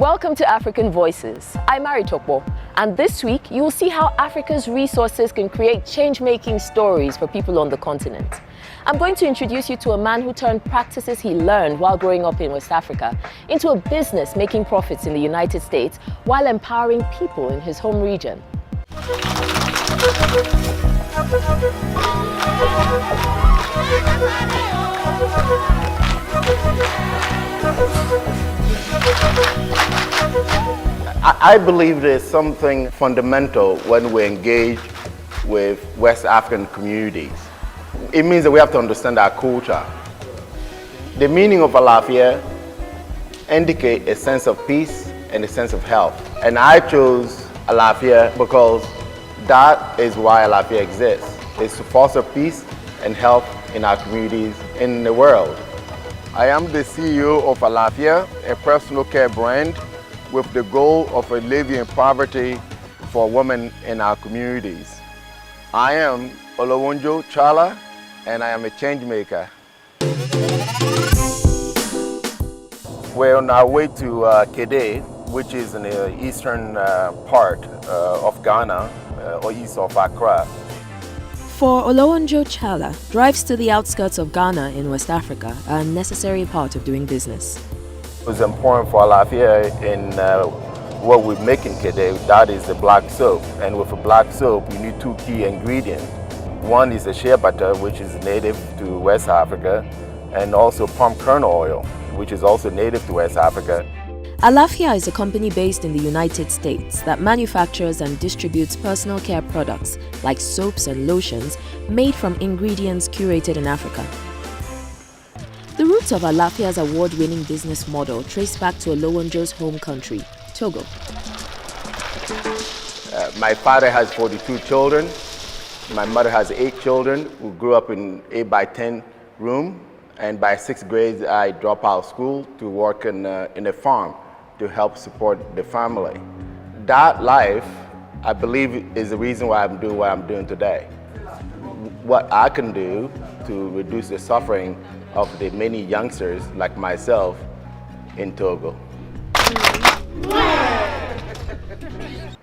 Welcome to African Voices. I'm Arit Okpo, and this week you will see how Africa's resources can create change-making stories for people on the continent. I'm going to introduce you to a man who turned practices he learned while growing up in West Africa into a business making profits in the United States while empowering people in his home region. I believe there's something fundamental when we engage with West African communities. It means that we have to understand our culture. The meaning of Alaffia indicates a sense of peace and a sense of health. And I chose Alaffia because that is why Alaffia exists. It's to foster peace and health in our communities in the world. I am the CEO of Alaffia, a personal care brand with the goal of alleviating poverty for women in our communities. I am Olowo-n'djo Tchala, and I am a changemaker. We're on our way to Kede, which is in the eastern part of Ghana, or east of Accra. For Olowo-n'djo Tchala, drives to the outskirts of Ghana in West Africa are a necessary part of doing business. It was important for Alaffia in what we make in Kede, that is the black soap. And with a black soap, you need two key ingredients. One is the shea butter, which is native to West Africa, and also palm kernel oil, which is also native to West Africa. Alaffia is a company based in the United States that manufactures and distributes personal care products like soaps and lotions made from ingredients curated in Africa. The roots of Alaffia's award-winning business model trace back to Olowo-n'djo's home country, Togo. My father has 42 children. My mother has 8 children who grew up in 8x10 room. And by 6th grade, I dropped out of school to work in a farm to help support the family. That life, I believe, is the reason why I'm doing what I'm doing today. What I can do to reduce the suffering of the many youngsters like myself in Togo.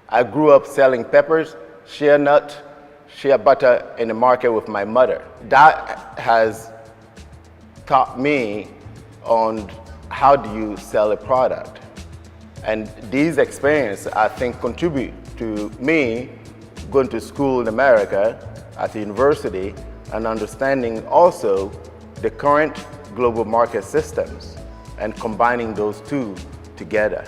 I grew up selling peppers, shea nut, shea butter in the market with my mother. That has taught me on how do you sell a product. And these experiences, I think, contribute to me going to school in America at the university and understanding also the current global market systems and combining those two together.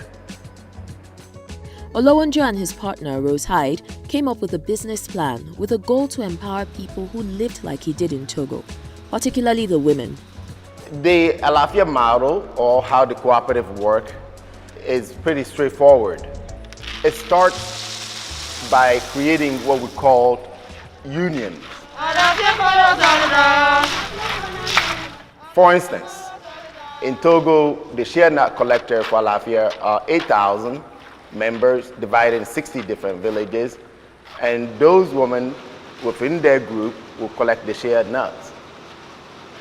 Olowo-n'djo and his partner, Rose Hyde, came up with a business plan with a goal to empower people who lived like he did in Togo, particularly the women. The Alaffia model, or how the cooperative work, is pretty straightforward. It starts by creating what we call unions. For instance, in Togo, the shea nut collector for Alaffia are 8,000 members divided in 60 different villages, and those women within their group will collect the shea nuts.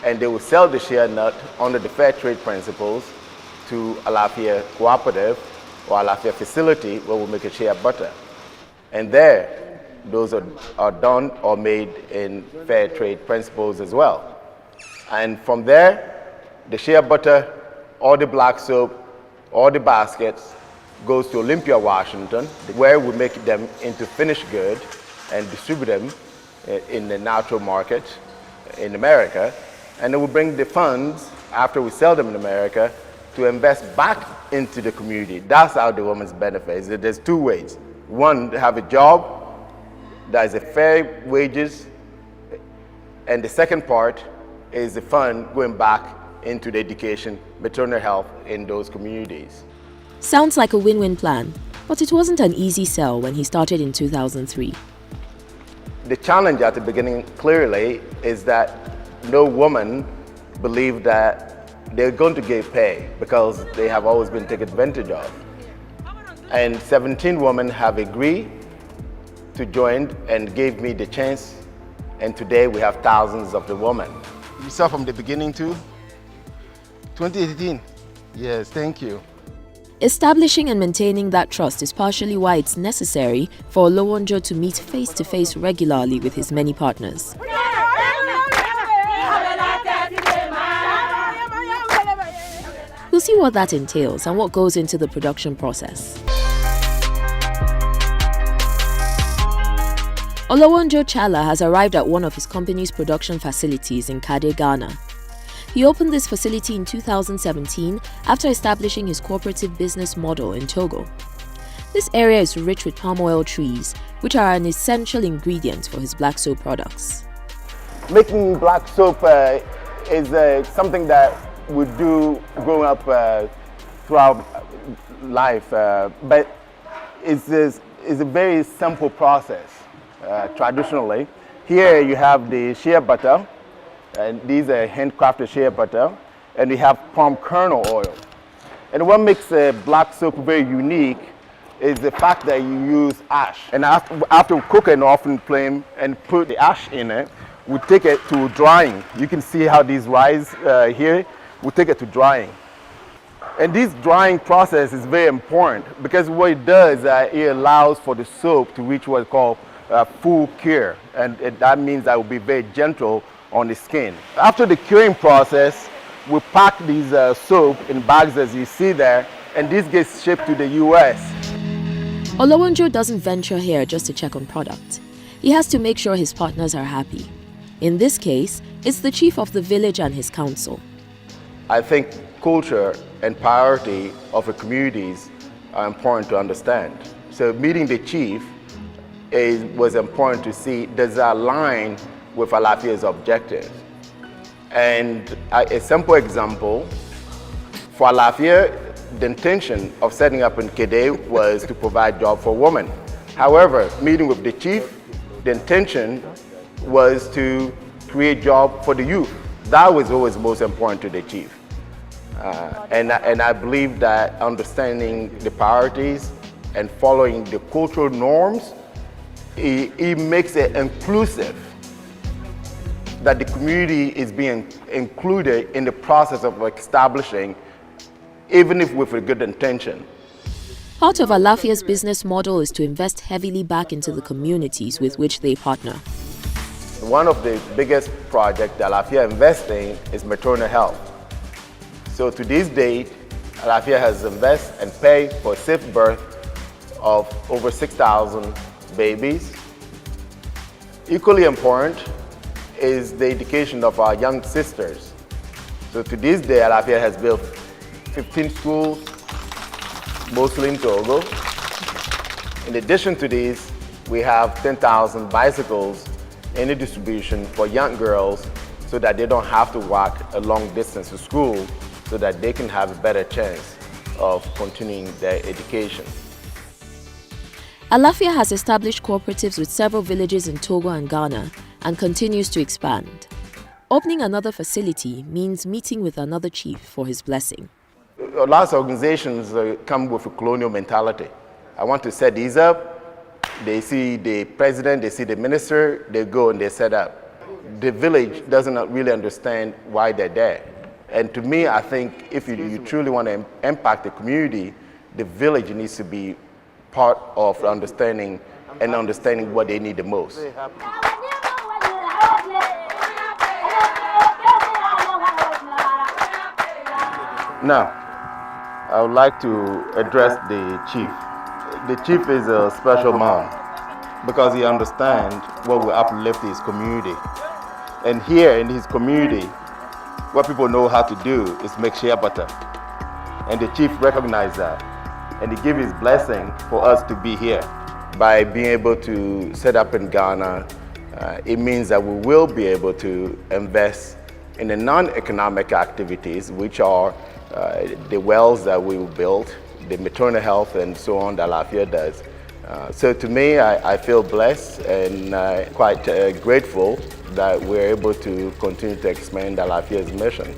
And they will sell the shea nut under the fair trade principles to Alaffia cooperative or Alaffia facility where we make a shea butter. And there, those are done or made in fair trade principles as well. And from there, the shea butter or the black soap or the baskets goes to Olympia, Washington, where we make them into finished goods and distribute them in the natural market in America. And then we bring the funds, after we sell them in America, to invest back into the community. That's how the women's benefits. There's two ways. One, to have a job that is a fair wages, and the second part is the fund going back into the education, maternal health in those communities. Sounds like a win-win plan, but it wasn't an easy sell when he started in 2003. The challenge at the beginning, clearly, is that no woman believed that they're going to get paid because they have always been taken advantage of. And 17 women have agreed to join and gave me the chance, and today we have thousands of the women. You saw from the beginning too? 2018? Yes, thank you. Establishing and maintaining that trust is partially why it's necessary for Olowo-n'djo to meet face-to-face regularly with his many partners. We'll see what that entails and what goes into the production process. Olowo-n'djo Tchala has arrived at one of his company's production facilities in Kade, Ghana. He opened this facility in 2017 after establishing his cooperative business model in Togo. This area is rich with palm oil trees, which are an essential ingredient for his black soap products. Making black soap is something that we do growing up throughout life, but it's a very simple process. Traditionally, here you have the shea butter, and these are handcrafted shea butter, and we have palm kernel oil. And what makes black soap very unique is the fact that you use ash. And after cooking often flame and put the ash in it, we take it to drying. You can see how these rise here. We take it to drying. And this drying process is very important because what it does, it allows for the soap to reach what's called full cure, and that means that will be very gentle on the skin. After the curing process, we pack these soap in bags as you see there, and this gets shipped to the US. Olowo-n'djo doesn't venture here just to check on product. He has to make sure his partners are happy. In this case, it's the chief of the village and his council. I think culture and priority of the communities are important to understand. So meeting the chief was important to see, does it align with Alaffia's objectives? And a simple example, for Alaffia, the intention of setting up in Kede was to provide job for women. However, meeting with the chief, the intention was to create job for the youth. That was always most important to the chief. And I believe that understanding the priorities and following the cultural norms, it makes it inclusive, that the community is being included in the process of establishing, even if with a good intention. Part of Alaffia's business model is to invest heavily back into the communities with which they partner. One of the biggest projects that Alaffia invests in is maternal health. So to this date, Alaffia has invested and paid for safe birth of over 6,000 babies. Equally important is the education of our young sisters. So to this day, Alaffia has built 15 schools, mostly in Togo. In addition to these, we have 10,000 bicycles in the distribution for young girls so that they don't have to walk a long distance to school, so that they can have a better chance of continuing their education. Alaffia has established cooperatives with several villages in Togo and Ghana and continues to expand. Opening another facility means meeting with another chief for his blessing. Lots of organizations come with a colonial mentality. I want to set these up. They see the president, they see the minister, they go and they set up. The village doesn't really understand why they're there. And to me, I think if you truly want to impact the community, the village needs to be part of understanding what they need the most. Now, I would like to address the chief. The chief is a special man because he understands what will uplift his community. And here in his community, what people know how to do is make shea butter. And the chief recognized that. And he gave his blessing for us to be here. By being able to set up in Ghana, it means that we will be able to invest in the non-economic activities, which are the wells that we will build, the maternal health and so on that Alaffia does. So to me, I feel blessed and quite grateful that we're able to continue to expand Alaffia's mission.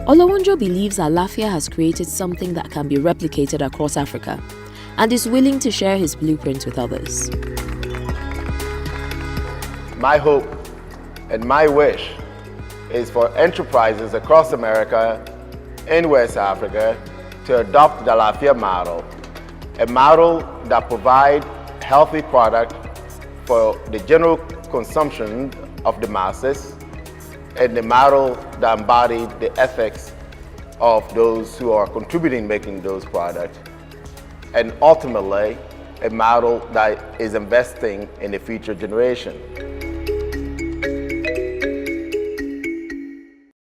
Olowo-n'djo believes Alaffia has created something that can be replicated across Africa and is willing to share his blueprint with others. My hope and my wish is for enterprises across America, in West Africa, to adopt the Alaffia model, a model that provides healthy product for the general consumption of the masses, and the model that embodies the ethics of those who are contributing making those products, and ultimately a model that is investing in the future generation.